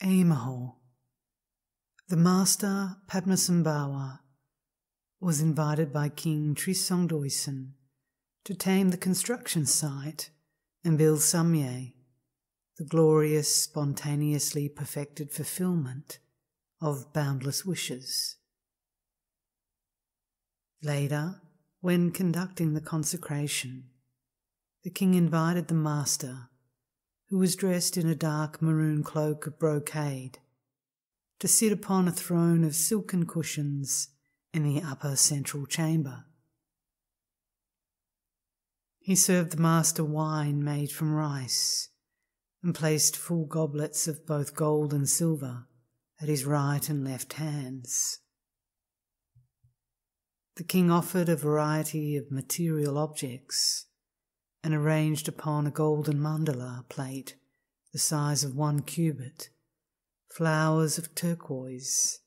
Aimaho. The Master Padmasambhava was invited by King Trisong Detusen to tame the construction site and build Samye, the glorious, spontaneously perfected fulfillment of boundless wishes. Later, when conducting the consecration, the king invited the master, who was dressed in a dark maroon cloak of brocade, to sit upon a throne of silken cushions in the upper central chamber. He served the master wine made from rice and placed full goblets of both gold and silver at his right and left hands. The king offered a variety of material objects and arranged upon a golden mandala plate the size of 1 cubit flowers of turquoise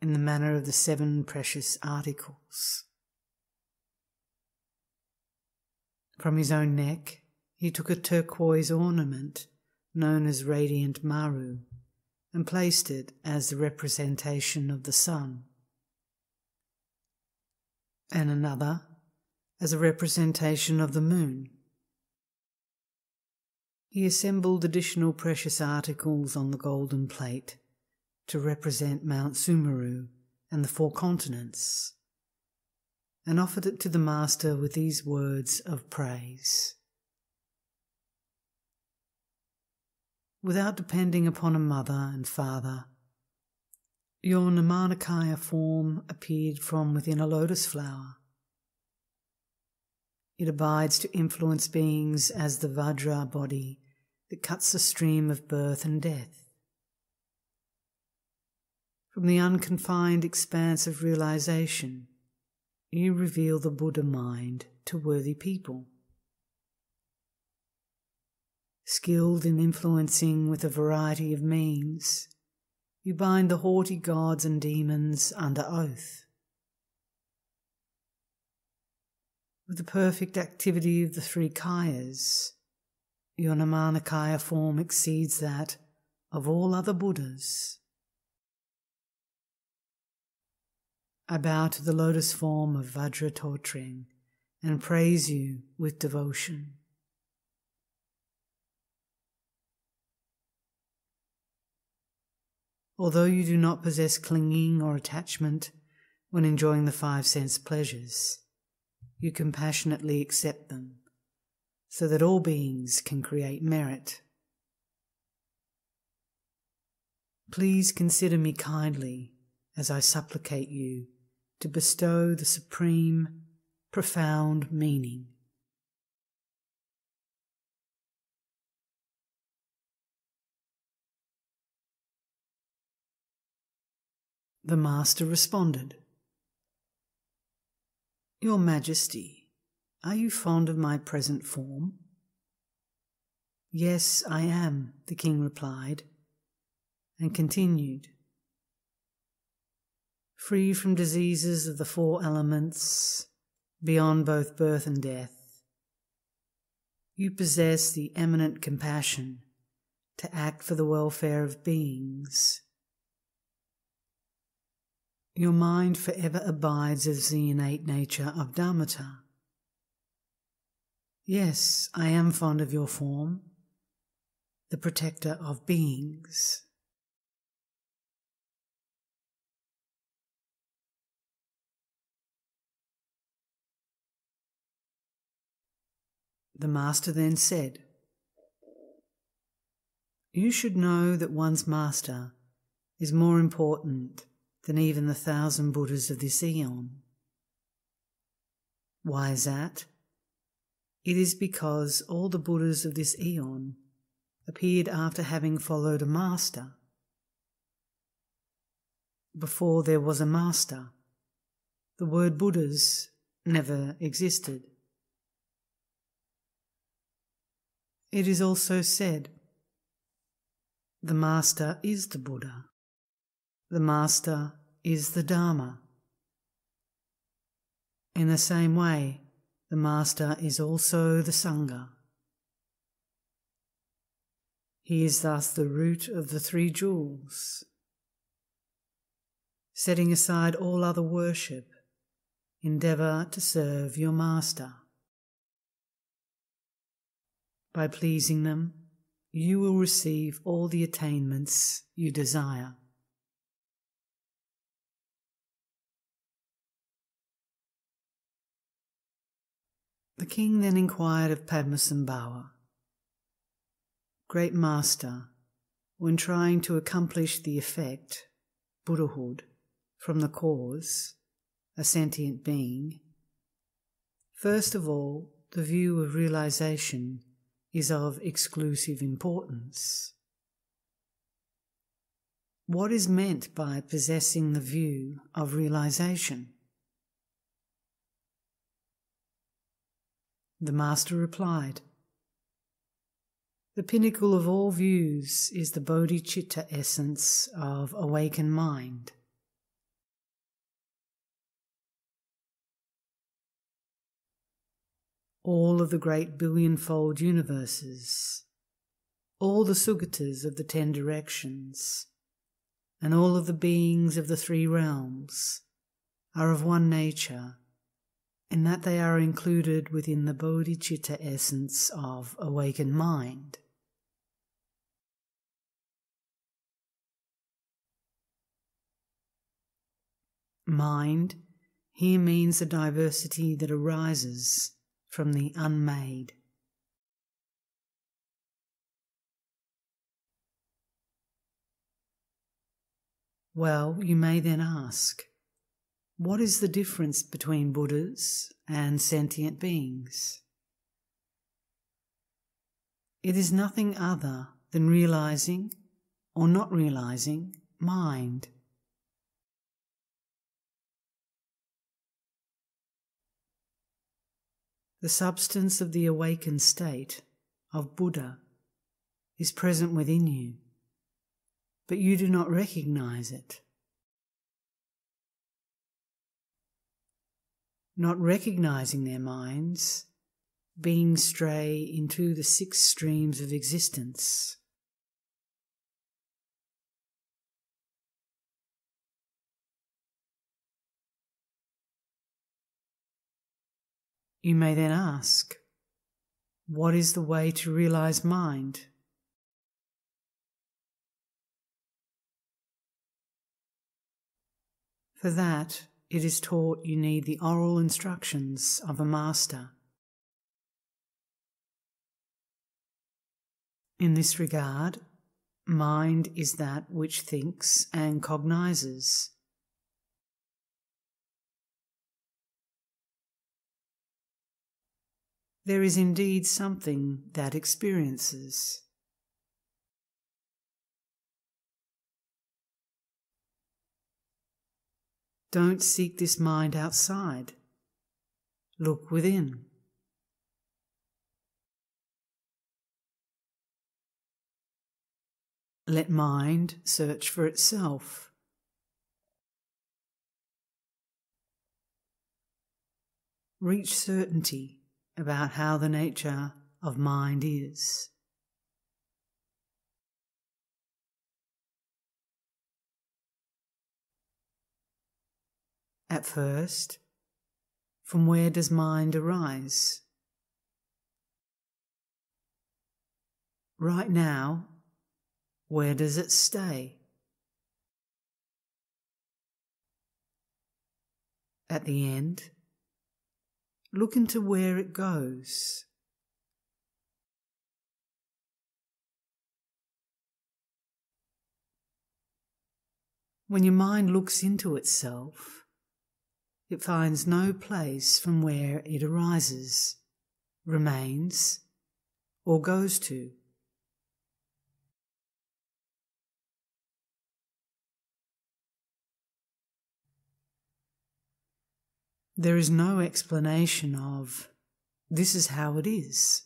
in the manner of the 7 precious articles. From his own neck he took a turquoise ornament known as radiant maru and placed it as the representation of the sun, and another as a representation of the moon. He assembled additional precious articles on the golden plate to represent Mount Sumeru and the 4 continents, and offered it to the master with these words of praise. Without depending upon a mother and father, your Nirmanakaya form appeared from within a lotus flower. It abides to influence beings as the Vajra body that cuts the stream of birth and death. From the unconfined expanse of realization, you reveal the Buddha mind to worthy people. Skilled in influencing with a variety of means, you bind the haughty gods and demons under oath. With the perfect activity of the 3 kayas, your Nirmanakaya form exceeds that of all other Buddhas. I bow to the lotus form of Vajra Totreng and praise you with devotion. Although you do not possess clinging or attachment when enjoying the 5 sense pleasures, you compassionately accept them, so that all beings can create merit. Please consider me kindly as I supplicate you to bestow the supreme, profound meaning. The master responded, Your Majesty, are you fond of my present form? Yes, I am, the king replied, and continued. Free from diseases of the 4 elements, beyond both birth and death, you possess the eminent compassion to act for the welfare of beings. Your mind forever abides as the innate nature of Dharmata. Yes, I am fond of your form, the protector of beings. The master then said, You should know that one's master is more important than even the 1,000 Buddhas of this eon. Why is that? It is because all the Buddhas of this eon appeared after having followed a master. Before there was a master, the word Buddhas never existed. It is also said, the master is the Buddha. The master is the Dharma. In the same way, the master is also the Sangha. He is thus the root of the three jewels. Setting aside all other worship, endeavour to serve your master. By pleasing them, you will receive all the attainments you desire. The king then inquired of Padmasambhava, Great Master, when trying to accomplish the effect, Buddhahood, from the cause, a sentient being, first of all, the view of realization is of exclusive importance. What is meant by possessing the view of realization? The Master replied, The pinnacle of all views is the bodhicitta essence of awakened mind. All of the great billion-fold universes, all the sugatas of the 10 directions, and all of the beings of the 3 realms are of one nature, in that they are included within the bodhicitta essence of awakened mind. Mind here means the diversity that arises from the unmade. Well, you may then ask, what is the difference between Buddhas and sentient beings? It is nothing other than realizing or not realizing mind. The substance of the awakened state of Buddha is present within you, but you do not recognize it. Not recognizing their minds, beings stray into the 6 streams of existence. You may then ask, what is the way to realize mind? For that, it is taught you need the oral instructions of a master. In this regard, mind is that which thinks and cognizes. There is indeed something that experiences. Don't seek this mind outside. Look within. Let mind search for itself. Reach certainty about how the nature of mind is. At first, from where does mind arise? Right now, where does it stay? At the end, look into where it goes. When your mind looks into itself, it finds no place from where it arises, remains, or goes to. There is no explanation of, this is how it is.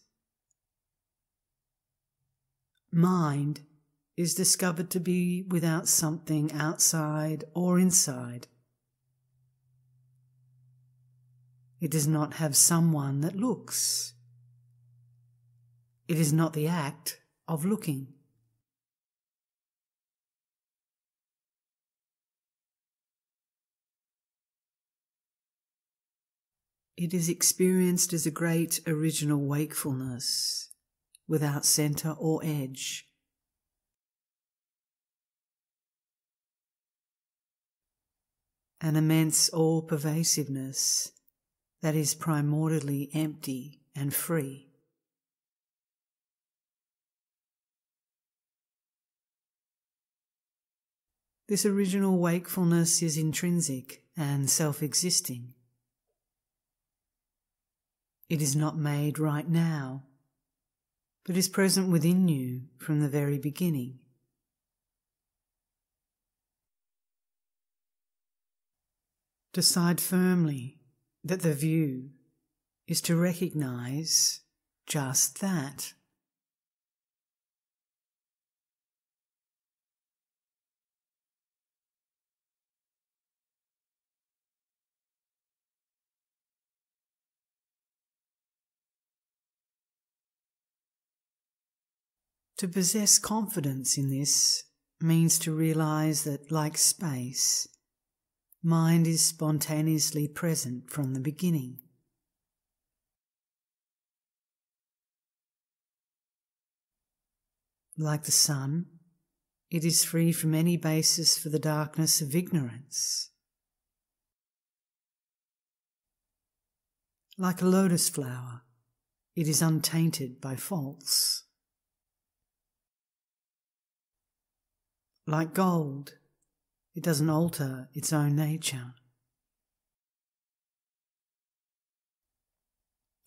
Mind is discovered to be without something outside or inside. It does not have someone that looks. It is not the act of looking. It is experienced as a great original wakefulness, without centre or edge. An immense all-pervasiveness that is primordially empty and free. This original wakefulness is intrinsic and self-existing. It is not made right now, but is present within you from the very beginning. Decide firmly that the view is to recognize just that. To possess confidence in this means to realize that, like space, mind is spontaneously present from the beginning. Like the sun, it is free from any basis for the darkness of ignorance. Like a lotus flower, it is untainted by faults. Like gold, it doesn't alter its own nature.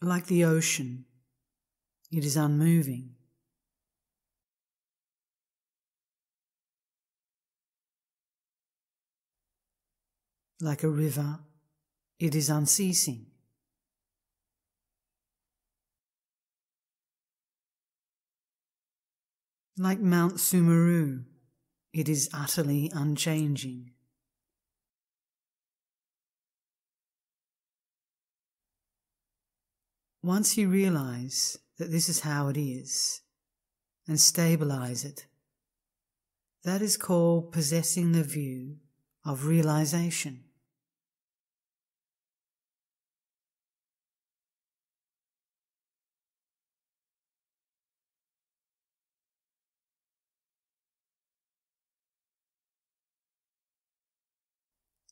Like the ocean, it is unmoving. Like a river, it is unceasing. Like Mount Sumeru, it is utterly unchanging. Once you realize that this is how it is, and stabilize it, that is called possessing the view of realization.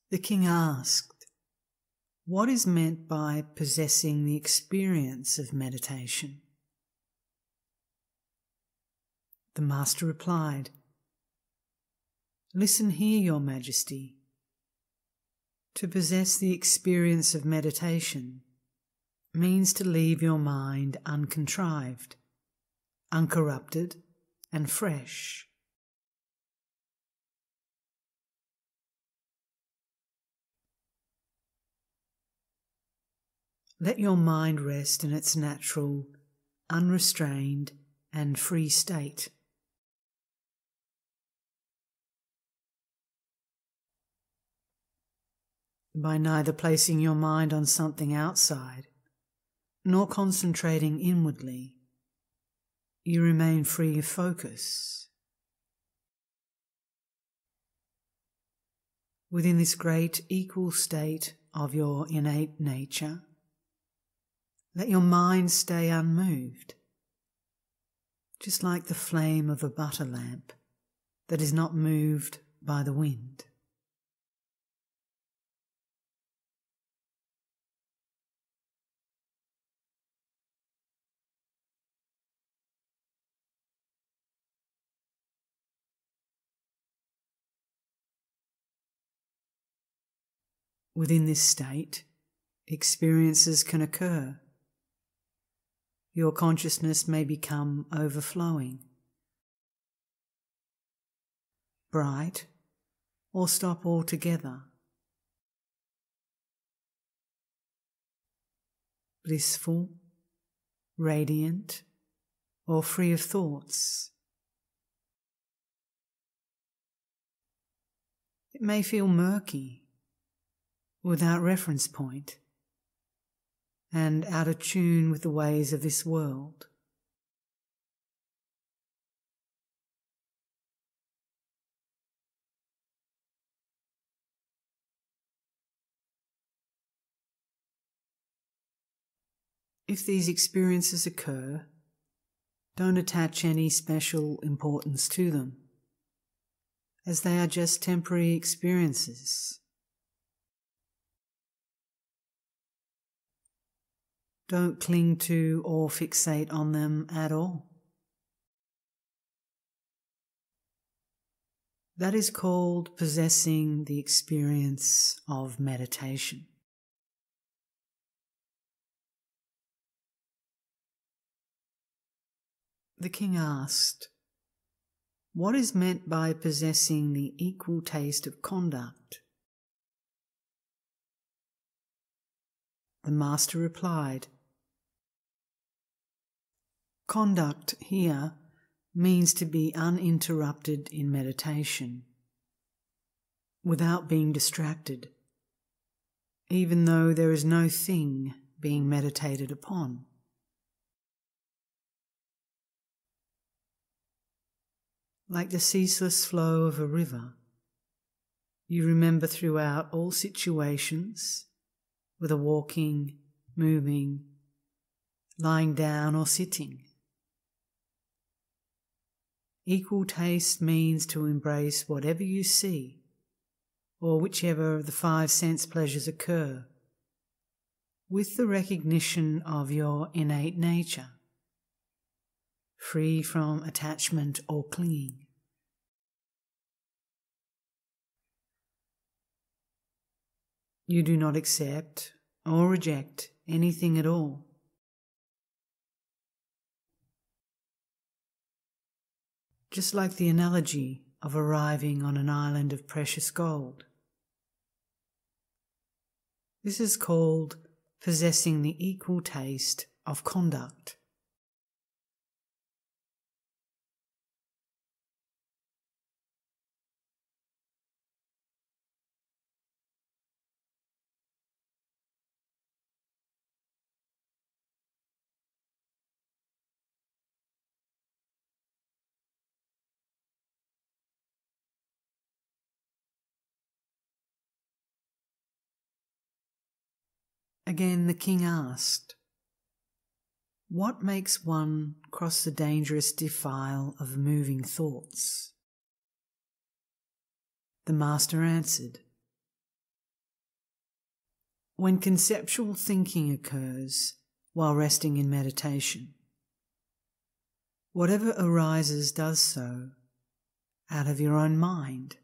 The king asked, "What is meant by possessing the experience of meditation?" The master replied, "Listen here, Your Majesty. To possess the experience of meditation means to leave your mind uncontrived, uncorrupted, and fresh. Let your mind rest in its natural, unrestrained, and free state. By neither placing your mind on something outside, nor concentrating inwardly, you remain free of focus. Within this great equal state of your innate nature, let your mind stay unmoved, just like the flame of a butter lamp that is not moved by the wind." Within this state, experiences can occur. Your consciousness may become overflowing, bright, or stop altogether. Blissful, radiant, or free of thoughts. It may feel murky, without reference point, and out of tune with the ways of this world. If these experiences occur, don't attach any special importance to them, as they are just temporary experiences. Don't cling to or fixate on them at all. That is called possessing the experience of meditation. The king asked, "What is meant by possessing the equal taste of conduct?" The master replied, "Conduct here means to be uninterrupted in meditation, without being distracted, even though there is no thing being meditated upon." Like the ceaseless flow of a river, you remember throughout all situations, whether walking, moving, lying down or sitting. Equal taste means to embrace whatever you see, or whichever of the 5 sense pleasures occur, with the recognition of your innate nature, free from attachment or clinging. You do not accept or reject anything at all. Just like the analogy of arriving on an island of precious gold. This is called possessing the equal taste of conduct. Again the king asked, "What makes one cross the dangerous defile of moving thoughts?" The master answered, "When conceptual thinking occurs while resting in meditation, whatever arises does so out of your own mind.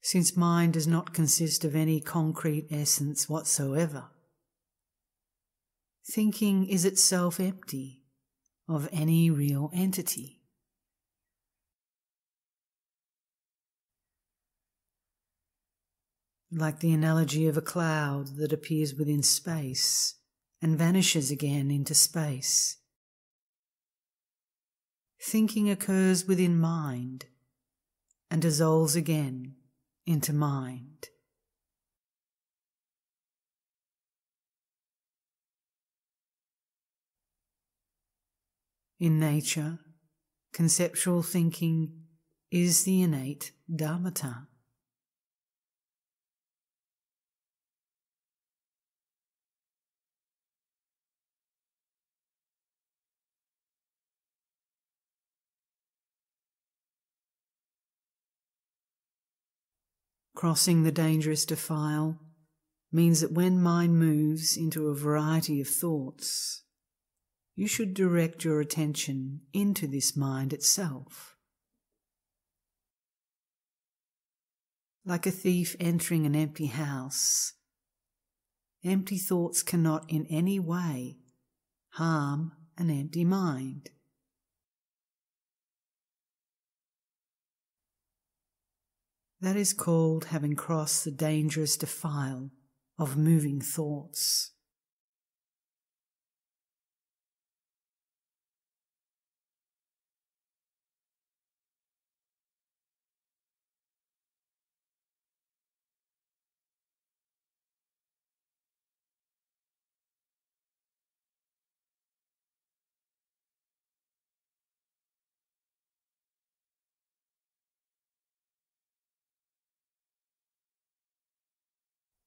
Since mind does not consist of any concrete essence whatsoever, thinking is itself empty of any real entity. Like the analogy of a cloud that appears within space and vanishes again into space, thinking occurs within mind and dissolves again into mind. In nature, conceptual thinking is the innate dharmata. Crossing the dangerous defile means that when mind moves into a variety of thoughts, you should direct your attention into this mind itself. Like a thief entering an empty house, empty thoughts cannot in any way harm an empty mind. That is called having crossed the dangerous defile of moving thoughts.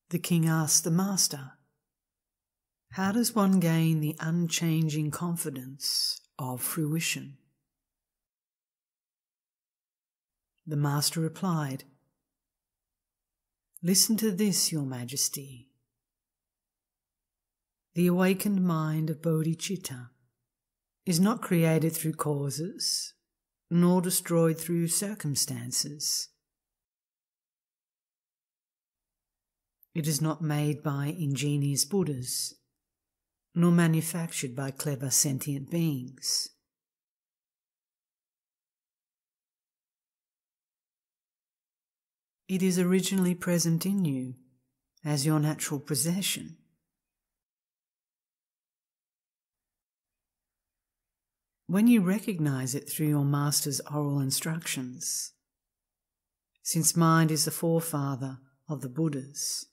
The king asked the master, "How does one gain the unchanging confidence of fruition?" The master replied, "Listen to this, Your Majesty. The awakened mind of bodhicitta is not created through causes, nor destroyed through circumstances. It is not made by ingenious Buddhas, nor manufactured by clever sentient beings. It is originally present in you as your natural possession. When you recognize it through your master's oral instructions, since mind is the forefather of the Buddhas,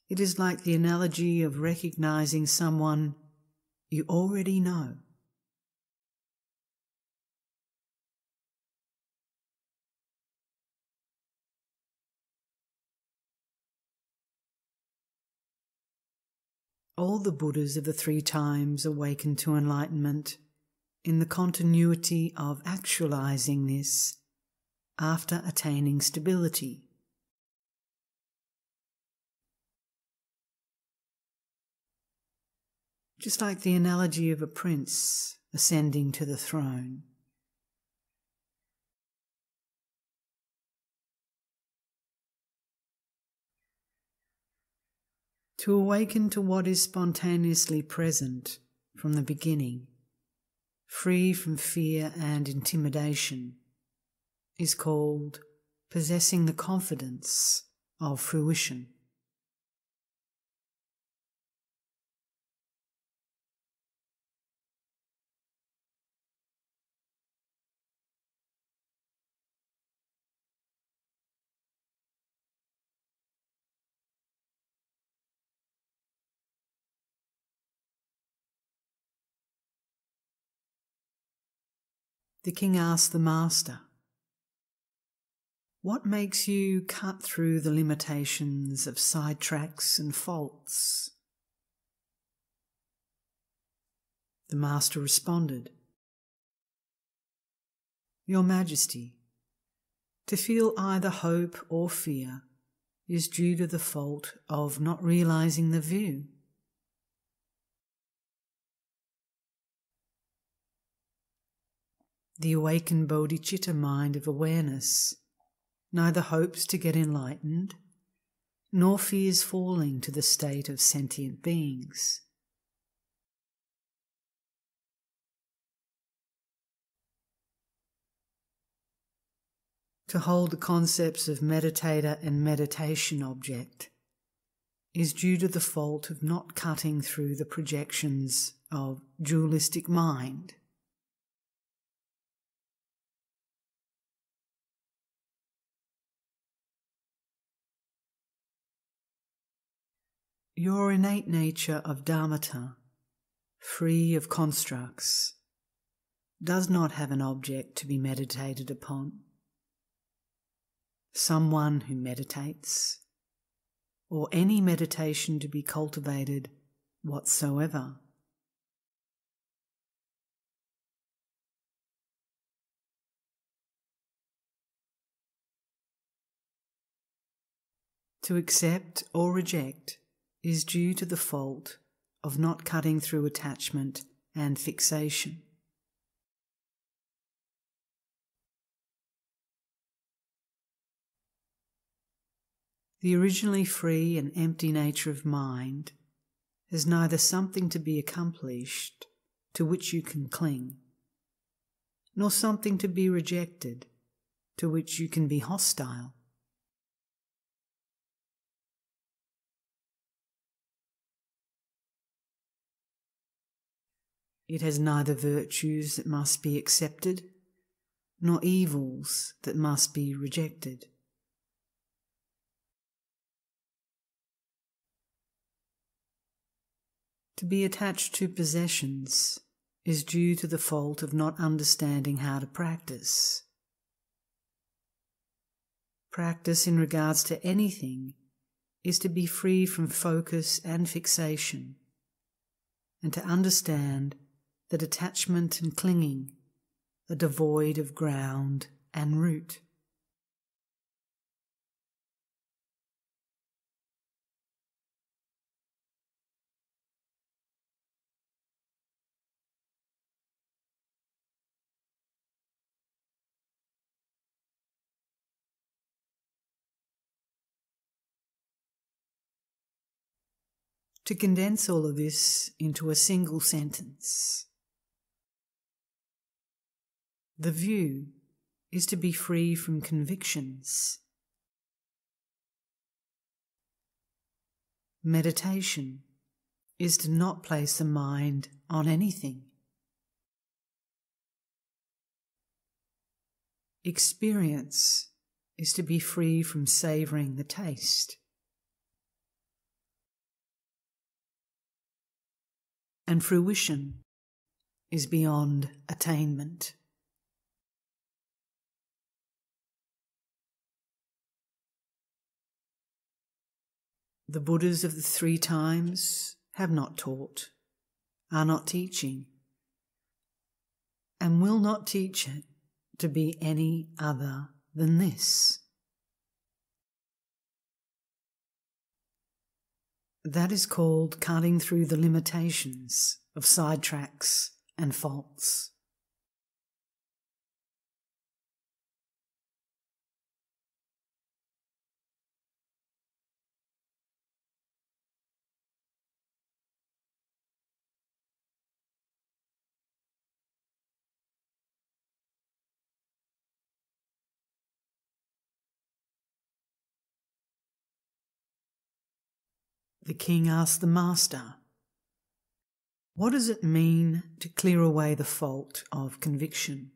it is like the analogy of recognizing someone you already know. All the Buddhas of the 3 times awakened to enlightenment in the continuity of actualizing this after attaining stability. Just like the analogy of a prince ascending to the throne. To awaken to what is spontaneously present from the beginning, free from fear and intimidation, is called possessing the confidence of fruition. The king asked the master, "What makes you cut through the limitations of sidetracks and faults?" The master responded, "Your Majesty, to feel either hope or fear is due to the fault of not realizing the view. The awakened bodhicitta mind of awareness neither hopes to get enlightened, nor fears falling to the state of sentient beings. To hold the concepts of meditator and meditation object is due to the fault of not cutting through the projections of dualistic mind. Your innate nature of dharmata, free of constructs, does not have an object to be meditated upon, someone who meditates, or any meditation to be cultivated whatsoever. To accept or reject is due to the fault of not cutting through attachment and fixation. The originally free and empty nature of mind has neither something to be accomplished to which you can cling, nor something to be rejected to which you can be hostile. It has neither virtues that must be accepted, nor evils that must be rejected. To be attached to possessions is due to the fault of not understanding how to practice. Practice in regards to anything is to be free from focus and fixation, and to understand that attachment and clinging are devoid of ground and root. To condense all of this into a single sentence, the view is to be free from convictions. Meditation is to not place the mind on anything. Experience is to be free from savouring the taste. And fruition is beyond attainment. The Buddhas of the 3 times have not taught, are not teaching, and will not teach it to be any other than this. That is called cutting through the limitations of sidetracks and faults. The king asked the master, "What does it mean to clear away the fault of conviction?"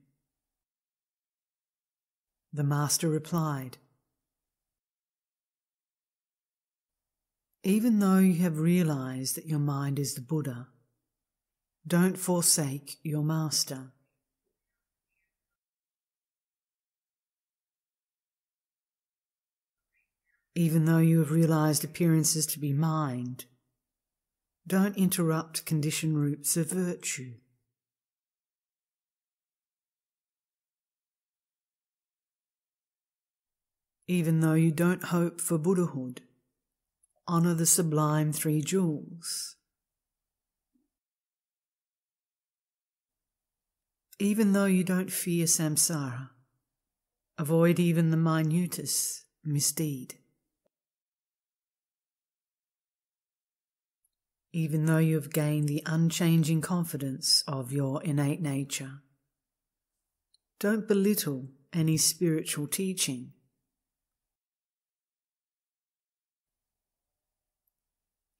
The master replied, "Even though you have realized that your mind is the Buddha, don't forsake your master. Even though you have realized appearances to be mind, don't interrupt conditioned roots of virtue. Even though you don't hope for Buddhahood, honour the sublime 3 jewels. Even though you don't fear samsara, avoid even the minutest misdeed. Even though you have gained the unchanging confidence of your innate nature, don't belittle any spiritual teaching.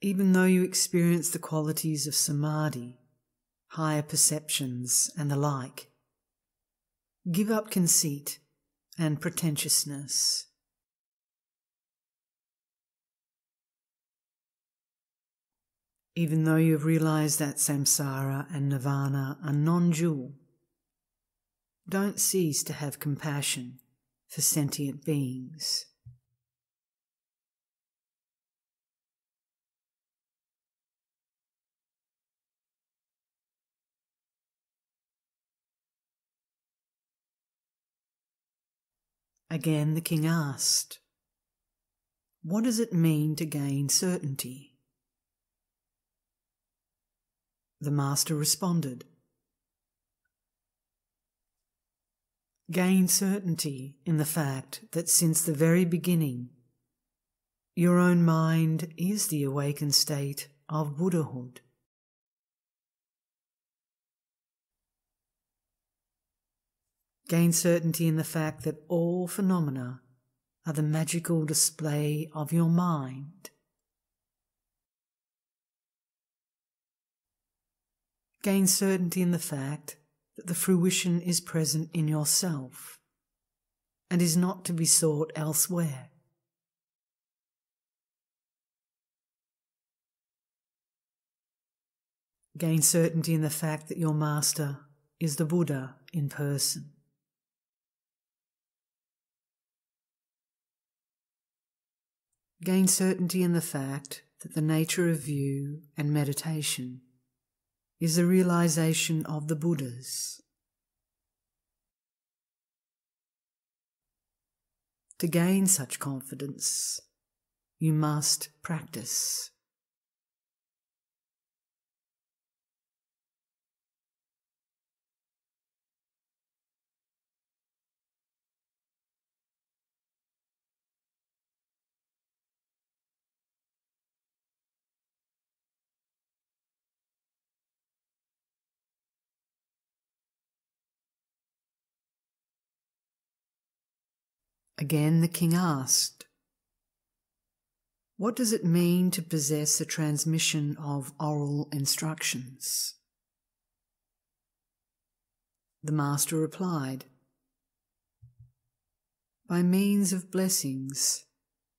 Even though you experience the qualities of samadhi, higher perceptions and the like, give up conceit and pretentiousness. Even though you have realized that samsara and nirvana are non-dual, don't cease to have compassion for sentient beings. Again the king asked, "What does it mean to gain certainty?" The master responded, "Gain certainty in the fact that since the very beginning, your own mind is the awakened state of Buddhahood. Gain certainty in the fact that all phenomena are the magical display of your mind. Gain certainty in the fact that the fruition is present in yourself and is not to be sought elsewhere. Gain certainty in the fact that your master is the Buddha in person. Gain certainty in the fact that the nature of view and meditation is the realization of the Buddhas. To gain such confidence, you must practice. Again the king asked, "What does it mean to possess a transmission of oral instructions?" The master replied, "By means of blessings,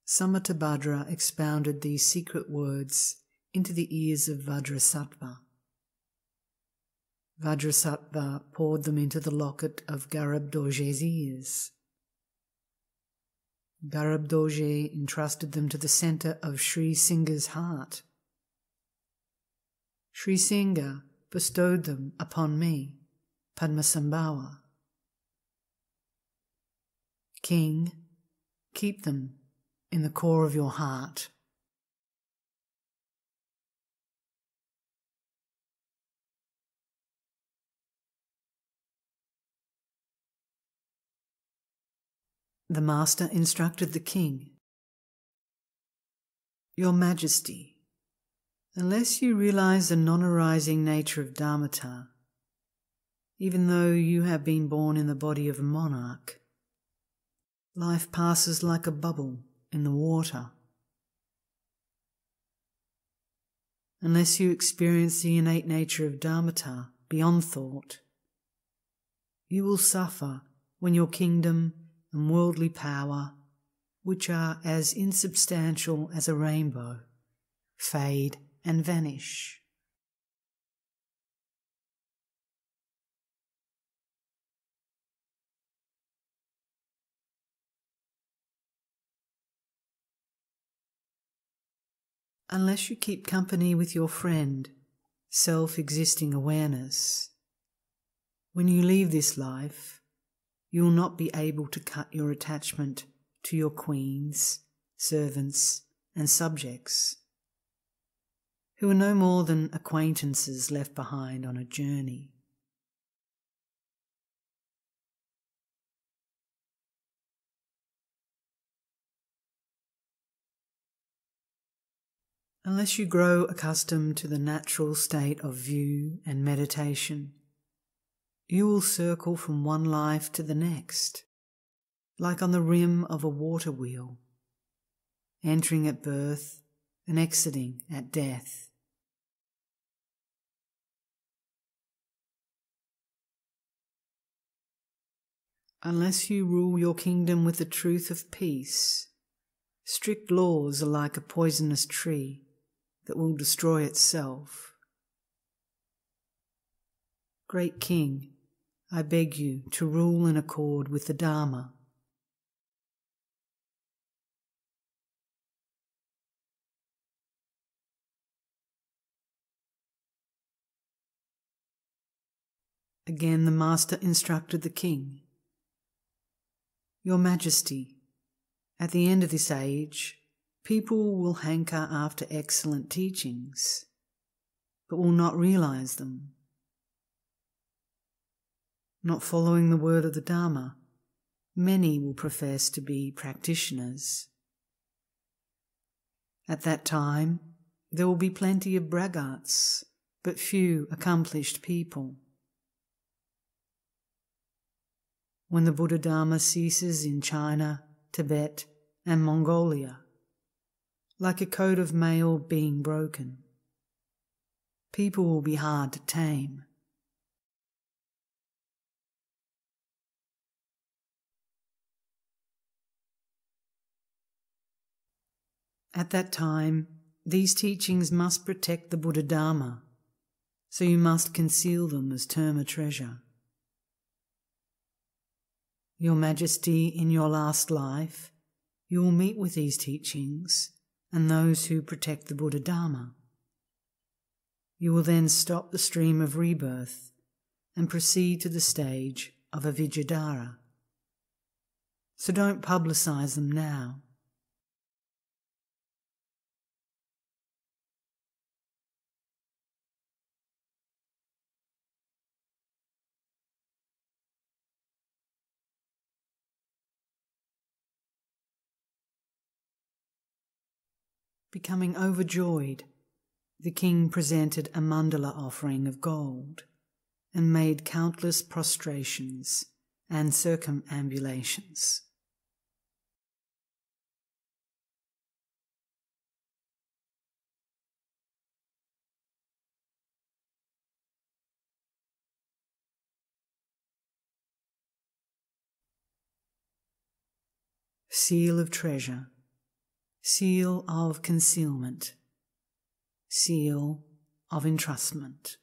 Samattabhadra expounded these secret words into the ears of Vajrasattva. Vajrasattva poured them into the locket of Garabdoje's ears. Garabdoje entrusted them to the centre of Sri Singha's heart. Sri Singha bestowed them upon me, Padmasambhava. King, keep them in the core of your heart." The master instructed the king, "Your Majesty, unless you realize the non-arising nature of Dharmata, even though you have been born in the body of a monarch, life passes like a bubble in the water. Unless you experience the innate nature of Dharmata beyond thought, you will suffer when your kingdom and worldly power, which are as insubstantial as a rainbow, fade and vanish." Unless you keep company with your friend, self-existing awareness, when you leave this life, you will not be able to cut your attachment to your queens, servants, and subjects, who are no more than acquaintances left behind on a journey. Unless you grow accustomed to the natural state of view and meditation, you will circle from one life to the next, like on the rim of a water wheel, entering at birth and exiting at death. Unless you rule your kingdom with the truth of peace, strict laws are like a poisonous tree that will destroy itself. Great King, I beg you to rule in accord with the Dharma. Again the master instructed the king, "Your Majesty, at the end of this age, people will hanker after excellent teachings, but will not realize them. Not following the word of the Dharma, many will profess to be practitioners. At that time, there will be plenty of braggarts, but few accomplished people. When the Buddha Dharma ceases in China, Tibet, and Mongolia, like a coat of mail being broken, people will be hard to tame. At that time, these teachings must protect the Buddha Dharma, so you must conceal them as terma treasure. Your Majesty, in your last life, you will meet with these teachings and those who protect the Buddha Dharma. You will then stop the stream of rebirth and proceed to the stage of Avijjadhara. So don't publicize them now. Becoming overjoyed, the king presented a mandala offering of gold and made countless prostrations and circumambulations. Seal of treasure, seal of concealment, seal of entrustment.